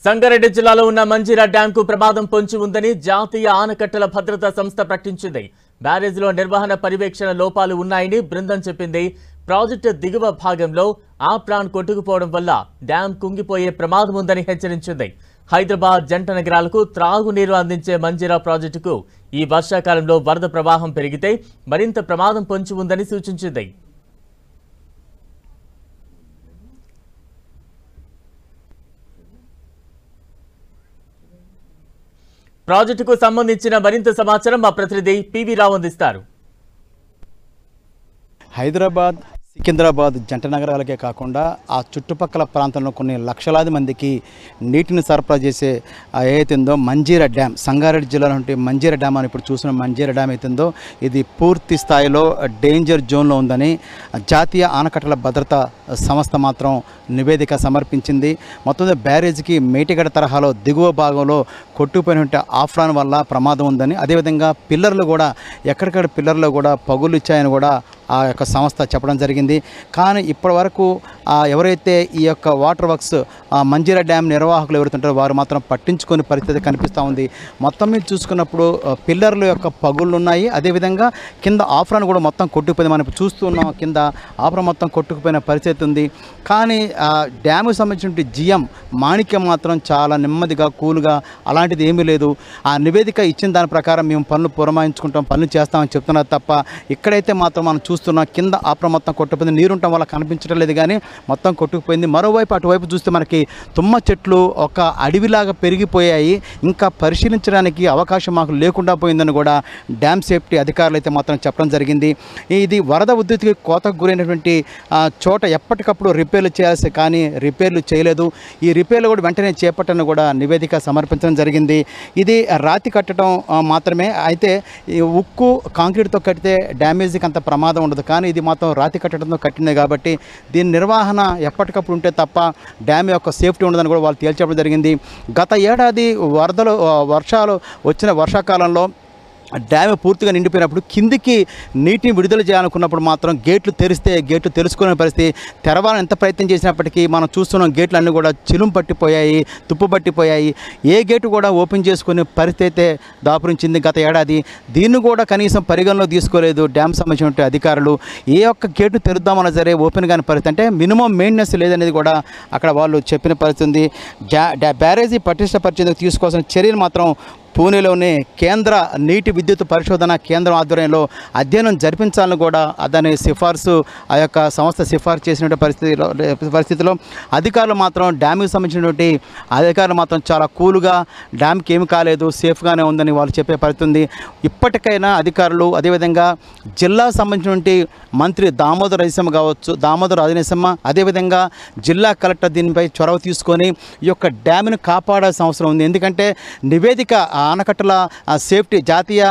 సంగారెడ్డి జిల్లాలో ఉన్న మంజీరా డ్యాంకు ప్రమాదం పొంచి ఉందని జాతీయ ఆనకట్టల భద్రతా సంస్థ ప్రకటించింది. బ్యారేజ్లో నిర్వహణ పర్యవేక్షణ లోపాలు ఉన్నాయని బృందం చెప్పింది. ప్రాజెక్టు దిగువ భాగంలో ఆప్రాన్ కొట్టుకుపోవడం వల్ల డ్యాం కుంగిపోయే ప్రమాదం ఉందని హెచ్చరించింది. హైదరాబాద్ జంట నగరాలకు త్రాగునీరు అందించే మంజీరా ప్రాజెక్టుకు ఈ వర్షాకాలంలో వరద ప్రవాహం పెరిగితే మరింత ప్రమాదం పొంచి ఉందని సూచించింది. ప్రాజెక్టుకు సంబంధించిన మరింత సమాచారం మా ప్రతినిధి పివి రావు అందిస్తారు. హైదరాబాద్ సికింద్రాబాద్ జంట నగరాలకే కాకుండా ఆ చుట్టుపక్కల ప్రాంతంలో కొన్ని లక్షలాది మందికి నీటిని సరఫరా చేసే ఏదైతుందో మంజీరా డ్యామ్, సంగారెడ్డి జిల్లాలో ఉంటే మంజీరా డ్యామ్ అని ఇప్పుడు చూసిన మంజీరా డ్యామ్ అవుతుందో ఇది పూర్తి స్థాయిలో డేంజర్ జోన్లో ఉందని జాతీయ ఆనకట్టల భద్రతా సంస్థ మాత్రం నివేదిక సమర్పించింది. మొత్తం బ్యారేజ్కి మేటిగడ తరహాలో దిగువ భాగంలో కొట్టుకుపోయిన ఆఫ్రాన్ వల్ల ప్రమాదం ఉందని, అదేవిధంగా పిల్లర్లు కూడా ఎక్కడికక్కడ పిల్లర్లు కూడా పగులు ఇచ్చాయని కూడా ఆ యొక్క సంస్థ చెప్పడం జరిగింది. కానీ ఇప్పటి వరకు ఎవరైతే ఈ యొక్క వాటర్ వర్క్స్ మంజీరా డ్యామ్ నిర్వాహకులు ఎవరుతుంటారో వారు మాత్రం పట్టించుకొని పరిస్థితి కనిపిస్తూ ఉంది. మొత్తం మీద చూసుకున్నప్పుడు పిల్లర్ల యొక్క పగుళ్ళు ఉన్నాయి, అదేవిధంగా కింద ఆఫ్రాన్ కూడా మొత్తం కొట్టుకుపోయింది. మనం చూస్తున్నాం కింద ఆఫ్రాన్ మొత్తం కొట్టుకుపోయిన పరిస్థితి ఉంది. కానీ డ్యాముకు సంబంధించిన జిఎం మాణిక్యం మాత్రం చాలా నెమ్మదిగా కూల్గా అలాంటిది ఏమీ లేదు. ఆ నివేదిక ఇచ్చిన దాని ప్రకారం మేము పనులు పురమాయించుకుంటాం, పనులు చేస్తామని చెప్తున్నారు తప్ప ఇక్కడైతే మాత్రం మనం చూస్తున్నాం కింద ఆఫ్రాన్ మొత్తం కొట్టుకుపోయింది. నీరుండటం వల్ల కనిపించడం లేదు కానీ మొత్తం కొట్టుకుపోయింది. మరోవైపు అటువైపు చూస్తే మనకి తుమ్మ చెట్లు ఒక అడవిలాగా పెరిగిపోయాయి. ఇంకా పరిశీలించడానికి అవకాశం మాకు లేకుండా పోయిందని కూడా డ్యామ్ సేఫ్టీ అధికారులు అయితే మాత్రం చెప్పడం జరిగింది. ఇది వరద ఉధృతికి కోతకు గురైనటువంటి చోట ఎప్పటికప్పుడు రిపేర్లు చేయాల్సి కానీ రిపేర్లు చేయలేదు. ఈ రిపేర్లు కూడా వెంటనే చేపట్టని కూడా నివేదిక సమర్పించడం జరిగింది. ఇది రాతి కట్టడం మాత్రమే అయితే ఉక్కు కాంక్రీట్తో కట్టితే డ్యామేజ్కి అంత ప్రమాదం ఉండదు, కానీ ఇది మాత్రం రాతి కట్టడంతో కట్టింది కాబట్టి దీని నిర్వహణ ఎప్పటికప్పుడు ఉంటే తప్ప డ్యామ్ యొక్క సేఫ్టీ ఉండదని కూడా వాళ్ళు తేల్చడం జరిగింది. గత ఏడాది వర్షాలు వచ్చిన వర్షాకాలంలో డ్యామ్ పూర్తిగా నిండిపోయినప్పుడు కిందికి నీటిని విడుదల చేయాలనుకున్నప్పుడు మాత్రం గేట్లు తెరిస్తే గేట్లు తెరుచుకునే పరిస్థితి. తెరవాలని ఎంత ప్రయత్నం చేసినప్పటికీ మనం చూస్తున్నాం గేట్లు అన్నీ కూడా చిలుము పట్టిపోయాయి, తుప్పు పట్టిపోయాయి. ఏ గేటు కూడా ఓపెన్ చేసుకునే పరిస్థితి అయితే దాపురించింది గత ఏడాది. దీన్ని కూడా కనీసం పరిగణలో తీసుకోలేదు డ్యామ్ సంబంధించిన అధికారులు. ఏ ఒక్క గేటు తెరుద్దామన్నా సరే ఓపెన్ కాని పరిస్థితి, అంటే మినిమం మెయింటెనెన్స్ లేదనేది కూడా అక్కడ వాళ్ళు చెప్పిన పరిస్థితి ఉంది. బ్యారేజీ పటిష్టపరిచేందుకు తీసుకోవాల్సిన చర్యలు మాత్రం పూణేలోని కేంద్ర నీటి విద్యుత్ పరిశోధన కేంద్రం ఆధ్వర్యంలో అధ్యయనం జరిపించాలని కూడా దాని సిఫార్సు ఆ యొక్క సంస్థ సిఫార్సు చేసినటువంటి పరిస్థితిలో అధికారులు మాత్రం డ్యామ్కి సంబంధించినటువంటి అధికారులు మాత్రం చాలా కూల్గా డ్యామ్కి ఏమి కాలేదు, సేఫ్గానే ఉందని వాళ్ళు చెప్పే పరిస్థితి ఉంది. ఇప్పటికైనా అధికారులు అదేవిధంగా జిల్లాకు సంబంధించినటువంటి మంత్రి దామోదర రాజనరసింహ అదేవిధంగా జిల్లా కలెక్టర్ దీనిపై చొరవ తీసుకొని ఈ యొక్క డ్యామ్ను కాపాడాల్సిన అవసరం ఉంది. ఎందుకంటే నివేదిక ఆనకట్టల సేఫ్టీ జాతీయ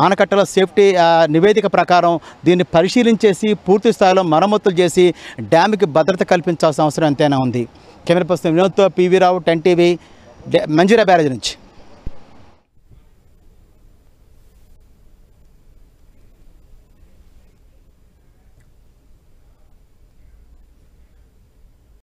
ఆనకట్టల సేఫ్టీ నివేదిక ప్రకారం దీన్ని పరిశీలించేసి పూర్తి స్థాయిలో మరమ్మతులు చేసి డ్యామ్కి భద్రత కల్పించాల్సిన అవసరం ఎంతైనా ఉంది. కెమెరా పర్సన్ వినోద్తో పివి రావు, 10 టీవీ, మంజీరా బ్యారేజ్ నుంచి.